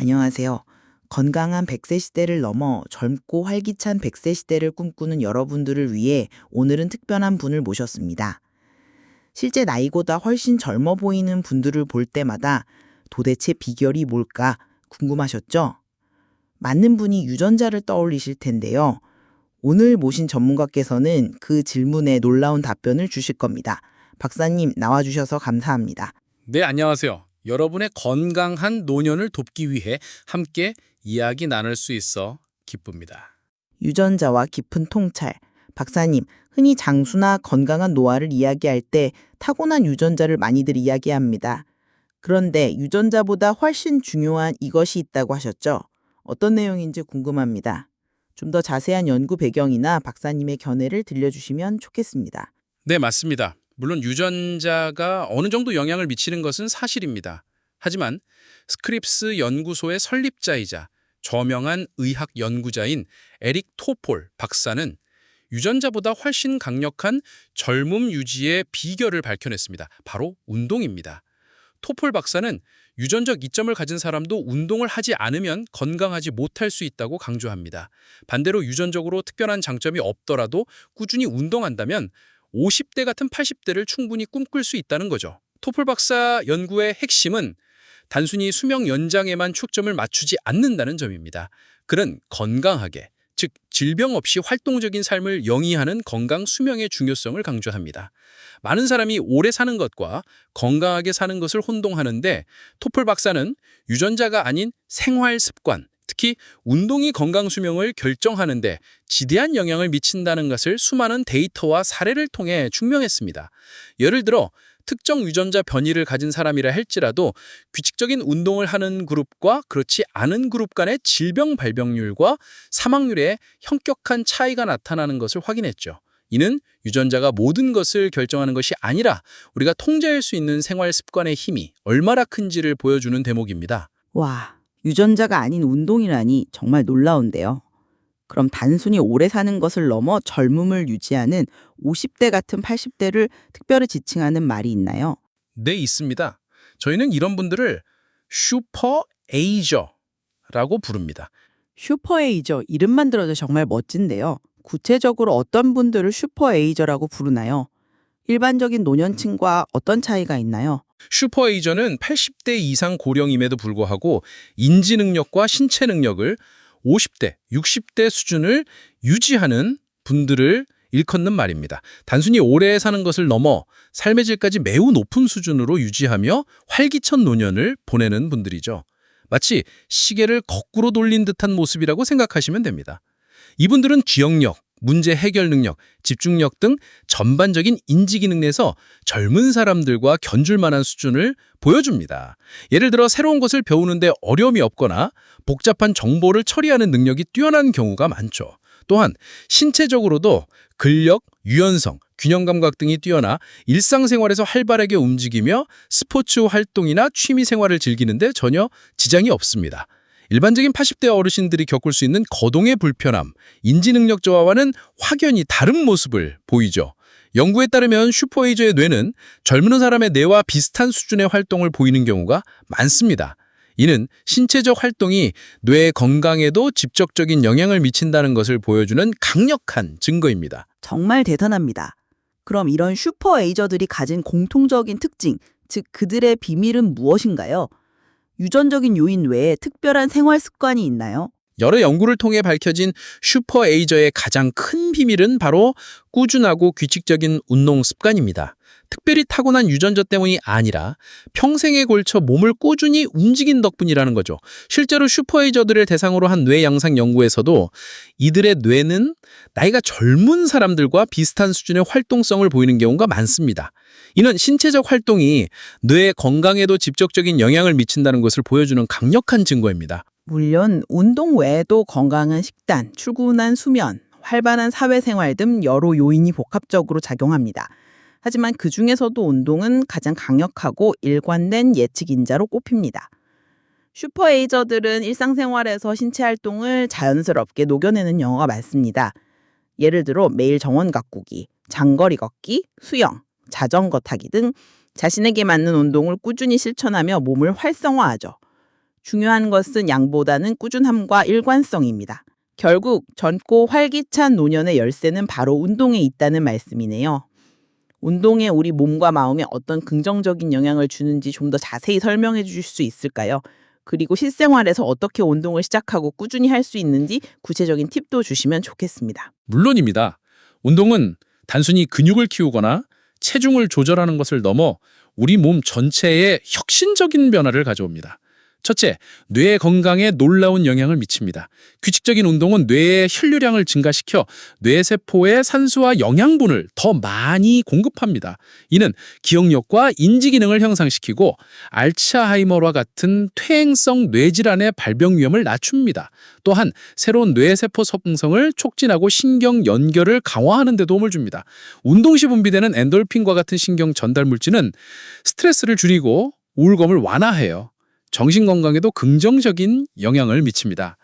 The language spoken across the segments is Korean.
안녕하세요. 건강한 100세 시대를 넘어 젊고 활기찬 100세 시대를 꿈꾸는 여러분들을 위해 오늘은 특별한 분을 모셨습니다. 실제 나이보다 훨씬 젊어 보이는 분들을 볼 때마다 도대체 비결이 뭘까 궁금하셨죠? 맞는 분이 유전자를 떠올리실 텐데요. 오늘 모신 전문가께서는 그 질문에 놀라운 답변을 주실 겁니다. 박사님 나와주셔서 감사합니다. 네, 안녕하세요. 여러분의 건강한 노년을 돕기 위해 함께 이야기 나눌 수 있어 기쁩니다. 유전자와 깊은 통찰. 박사님, 흔히 장수나 건강한 노화를 이야기할 때 타고난 유전자를 많이들 이야기합니다. 그런데 유전자보다 훨씬 중요한 이것이 있다고 하셨죠? 어떤 내용인지 궁금합니다. 좀 더 자세한 연구 배경이나 박사님의 견해를 들려주시면 좋겠습니다. 네, 맞습니다. 물론 유전자가 어느 정도 영향을 미치는 것은 사실입니다. 하지만 스크립스 연구소의 설립자이자 저명한 의학 연구자인 에릭 토폴 박사는 유전자보다 훨씬 강력한 젊음 유지의 비결을 밝혀냈습니다. 바로 운동입니다. 토폴 박사는 유전적 이점을 가진 사람도 운동을 하지 않으면 건강하지 못할 수 있다고 강조합니다. 반대로 유전적으로 특별한 장점이 없더라도 꾸준히 운동한다면 50대 같은 80대를 충분히 꿈꿀 수 있다는 거죠. 토폴 박사 연구의 핵심은 단순히 수명 연장에만 초점을 맞추지 않는다는 점입니다. 그는 건강하게, 즉 질병 없이 활동적인 삶을 영위하는 건강 수명의 중요성을 강조합니다. 많은 사람이 오래 사는 것과 건강하게 사는 것을 혼동하는데 토폴 박사는 유전자가 아닌 생활 습관, 특히 운동이 건강 수명을 결정하는데 지대한 영향을 미친다는 것을 수많은 데이터와 사례를 통해 증명했습니다. 예를 들어 특정 유전자 변이를 가진 사람이라 할지라도 규칙적인 운동을 하는 그룹과 그렇지 않은 그룹 간의 질병 발병률과 사망률에 현격한 차이가 나타나는 것을 확인했죠. 이는 유전자가 모든 것을 결정하는 것이 아니라 우리가 통제할 수 있는 생활 습관의 힘이 얼마나 큰지를 보여주는 대목입니다. 와, 유전자가 아닌 운동이라니 정말 놀라운데요. 그럼 단순히 오래 사는 것을 넘어 젊음을 유지하는 50대 같은 80대를 특별히 지칭하는 말이 있나요? 네, 있습니다. 저희는 이런 분들을 슈퍼 에이저라고 부릅니다. 슈퍼에이저 이름만 들어도 정말 멋진데요. 구체적으로 어떤 분들을 슈퍼에이저라고 부르나요? 일반적인 노년층과 어떤 차이가 있나요? 슈퍼 에이저는 80대 이상 고령임에도 불구하고 인지 능력과 신체 능력을 50대, 60대 수준을 유지하는 분들을 일컫는 말입니다. 단순히 오래 사는 것을 넘어 삶의 질까지 매우 높은 수준으로 유지하며 활기찬 노년을 보내는 분들이죠. 마치 시계를 거꾸로 돌린 듯한 모습이라고 생각하시면 됩니다. 이분들은 기억력, 문제 해결 능력, 집중력 등 전반적인 인지 기능 내에서 젊은 사람들과 견줄 만한 수준을 보여줍니다. 예를 들어 새로운 것을 배우는데 어려움이 없거나 복잡한 정보를 처리하는 능력이 뛰어난 경우가 많죠. 또한 신체적으로도 근력, 유연성, 균형 감각 등이 뛰어나 일상생활에서 활발하게 움직이며 스포츠 활동이나 취미 생활을 즐기는데 전혀 지장이 없습니다. 일반적인 80대 어르신들이 겪을 수 있는 거동의 불편함, 인지능력 저하와는 확연히 다른 모습을 보이죠. 연구에 따르면 슈퍼에이저의 뇌는 젊은 사람의 뇌와 비슷한 수준의 활동을 보이는 경우가 많습니다. 이는 신체적 활동이 뇌 건강에도 직접적인 영향을 미친다는 것을 보여주는 강력한 증거입니다. 정말 대단합니다. 그럼 이런 슈퍼에이저들이 가진 공통적인 특징, 즉 그들의 비밀은 무엇인가요? 유전적인 요인 외에 특별한 생활 습관이 있나요? 여러 연구를 통해 밝혀진 슈퍼에이저의 가장 큰 비밀은 바로 꾸준하고 규칙적인 운동 습관입니다. 특별히 타고난 유전자 때문이 아니라 평생에 걸쳐 몸을 꾸준히 움직인 덕분이라는 거죠. 실제로 슈퍼에이저들을 대상으로 한 뇌 양상 연구에서도 이들의 뇌는 나이가 젊은 사람들과 비슷한 수준의 활동성을 보이는 경우가 많습니다. 이는 신체적 활동이 뇌 건강에도 직접적인 영향을 미친다는 것을 보여주는 강력한 증거입니다. 물론 운동 외에도 건강한 식단, 출근한 수면, 활발한 사회생활 등 여러 요인이 복합적으로 작용합니다. 하지만 그 중에서도 운동은 가장 강력하고 일관된 예측 인자로 꼽힙니다. 슈퍼에이저들은 일상생활에서 신체 활동을 자연스럽게 녹여내는 경우가 많습니다. 예를 들어 매일 정원 가꾸기, 장거리 걷기, 수영, 자전거 타기 등 자신에게 맞는 운동을 꾸준히 실천하며 몸을 활성화하죠. 중요한 것은 양보다는 꾸준함과 일관성입니다. 결국 젊고 활기찬 노년의 열쇠는 바로 운동에 있다는 말씀이네요. 운동에 우리 몸과 마음에 어떤 긍정적인 영향을 주는지 좀 더 자세히 설명해 주실 수 있을까요? 그리고 실생활에서 어떻게 운동을 시작하고 꾸준히 할 수 있는지 구체적인 팁도 주시면 좋겠습니다. 물론입니다. 운동은 단순히 근육을 키우거나 체중을 조절하는 것을 넘어 우리 몸 전체에 혁신적인 변화를 가져옵니다. 첫째, 뇌 건강에 놀라운 영향을 미칩니다. 규칙적인 운동은 뇌의 혈류량을 증가시켜 뇌세포에 산소와 영양분을 더 많이 공급합니다. 이는 기억력과 인지 기능을 향상시키고 알츠하이머와 같은 퇴행성 뇌질환의 발병 위험을 낮춥니다. 또한 새로운 뇌세포 성성을 촉진하고 신경 연결을 강화하는 데 도움을 줍니다. 운동 시 분비되는 엔돌핀과 같은 신경 전달 물질은 스트레스를 줄이고 우울감을 완화해요. 정신 건강에도 긍정적인 영향을 미칩니다.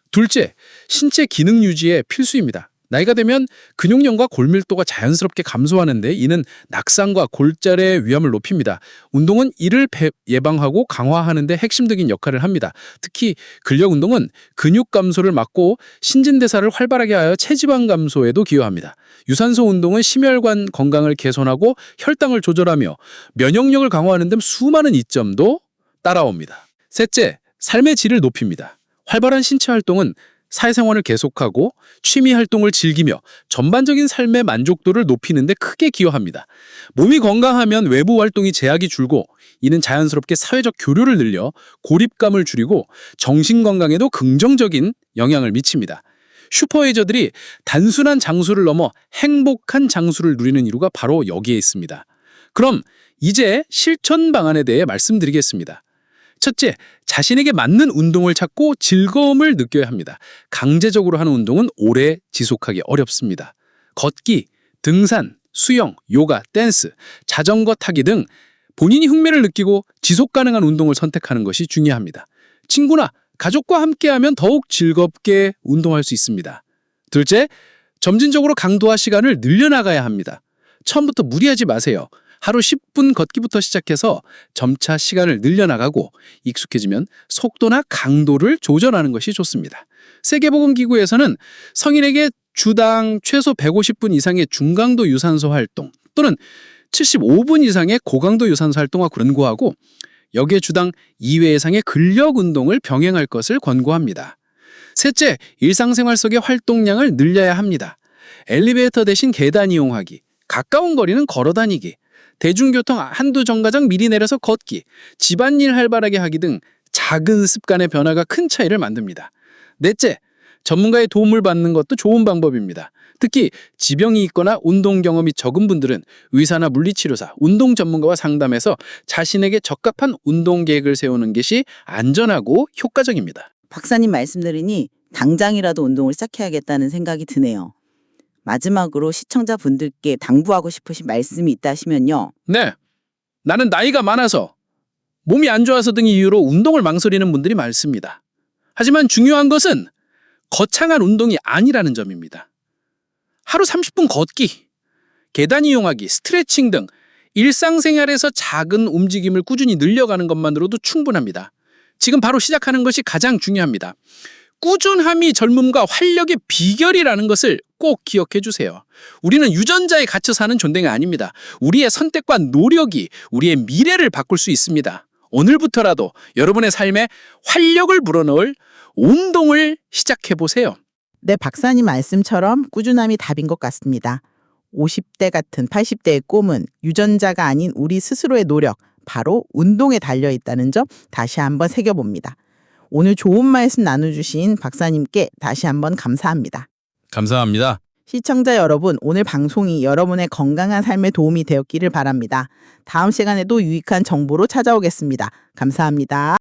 둘째, 신체 기능 유지에 필수입니다. 나이가 되면 근육량과 골밀도가 자연스럽게 감소하는데 이는 낙상과 골절의 위험을 높입니다. 운동은 이를 예방하고 강화하는 데 핵심적인 역할을 합니다. 특히 근력 운동은 근육 감소를 막고 신진대사를 활발하게 하여 체지방 감소에도 기여합니다. 유산소 운동은 심혈관 건강을 개선하고 혈당을 조절하며 면역력을 강화하는 등 수많은 이점도 따라옵니다. 셋째, 삶의 질을 높입니다. 활발한 신체 활동은 사회생활을 계속하고 취미 활동을 즐기며 전반적인 삶의 만족도를 높이는 데 크게 기여합니다. 몸이 건강하면 외부 활동이 제약이 줄고 이는 자연스럽게 사회적 교류를 늘려 고립감을 줄이고 정신 건강에도 긍정적인 영향을 미칩니다. 슈퍼에이저들이 단순한 장수를 넘어 행복한 장수를 누리는 이유가 바로 여기에 있습니다. 그럼 이제 실천 방안에 대해 말씀드리겠습니다. 첫째, 자신에게 맞는 운동을 찾고 즐거움을 느껴야 합니다. 강제적으로 하는 운동은 오래 지속하기 어렵습니다. 걷기, 등산, 수영, 요가, 댄스, 자전거 타기 등 본인이 흥미를 느끼고 지속 가능한 운동을 선택하는 것이 중요합니다. 친구나 가족과 함께하면 더욱 즐겁게 운동할 수 있습니다. 둘째, 점진적으로 강도와 시간을 늘려나가야 합니다. 처음부터 무리하지 마세요. 하루 10분 걷기부터 시작해서 점차 시간을 늘려나가고 익숙해지면 속도나 강도를 조절하는 것이 좋습니다. 세계보건기구에서는 성인에게 주당 최소 150분 이상의 중강도 유산소 활동 또는 75분 이상의 고강도 유산소 활동을 권고하고 여기에 주당 2회 이상의 근력 운동을 병행할 것을 권고합니다. 셋째, 일상생활 속의 활동량을 늘려야 합니다. 엘리베이터 대신 계단 이용하기, 가까운 거리는 걸어다니기, 대중교통 한두 정거장 미리 내려서 걷기, 집안일 활발하게 하기 등 작은 습관의 변화가 큰 차이를 만듭니다. 넷째, 전문가의 도움을 받는 것도 좋은 방법입니다. 특히 지병이 있거나 운동 경험이 적은 분들은 의사나 물리치료사, 운동 전문가와 상담해서 자신에게 적합한 운동 계획을 세우는 것이 안전하고 효과적입니다. 박사님 말씀 들으니 당장이라도 운동을 시작해야겠다는 생각이 드네요. 마지막으로 시청자분들께 당부하고 싶으신 말씀이 있다 하시면요. 네, 나는 나이가 많아서 몸이 안 좋아서 등 이유로 운동을 망설이는 분들이 많습니다. 하지만 중요한 것은 거창한 운동이 아니라는 점입니다. 하루 30분 걷기, 계단 이용하기, 스트레칭 등 일상생활에서 작은 움직임을 꾸준히 늘려가는 것만으로도 충분합니다. 지금 바로 시작하는 것이 가장 중요합니다. 꾸준함이 젊음과 활력의 비결이라는 것을 꼭 기억해 주세요. 우리는 유전자에 갇혀 사는 존재가 아닙니다. 우리의 선택과 노력이 우리의 미래를 바꿀 수 있습니다. 오늘부터라도 여러분의 삶에 활력을 불어넣을 운동을 시작해 보세요. 네, 박사님 말씀처럼 꾸준함이 답인 것 같습니다. 50대 같은 80대의 꿈은 유전자가 아닌 우리 스스로의 노력, 바로 운동에 달려있다는 점 다시 한번 새겨봅니다. 오늘 좋은 말씀 나눠주신 박사님께 다시 한번 감사합니다. 감사합니다. 시청자 여러분, 오늘 방송이 여러분의 건강한 삶에 도움이 되었기를 바랍니다. 다음 시간에도 유익한 정보로 찾아오겠습니다. 감사합니다.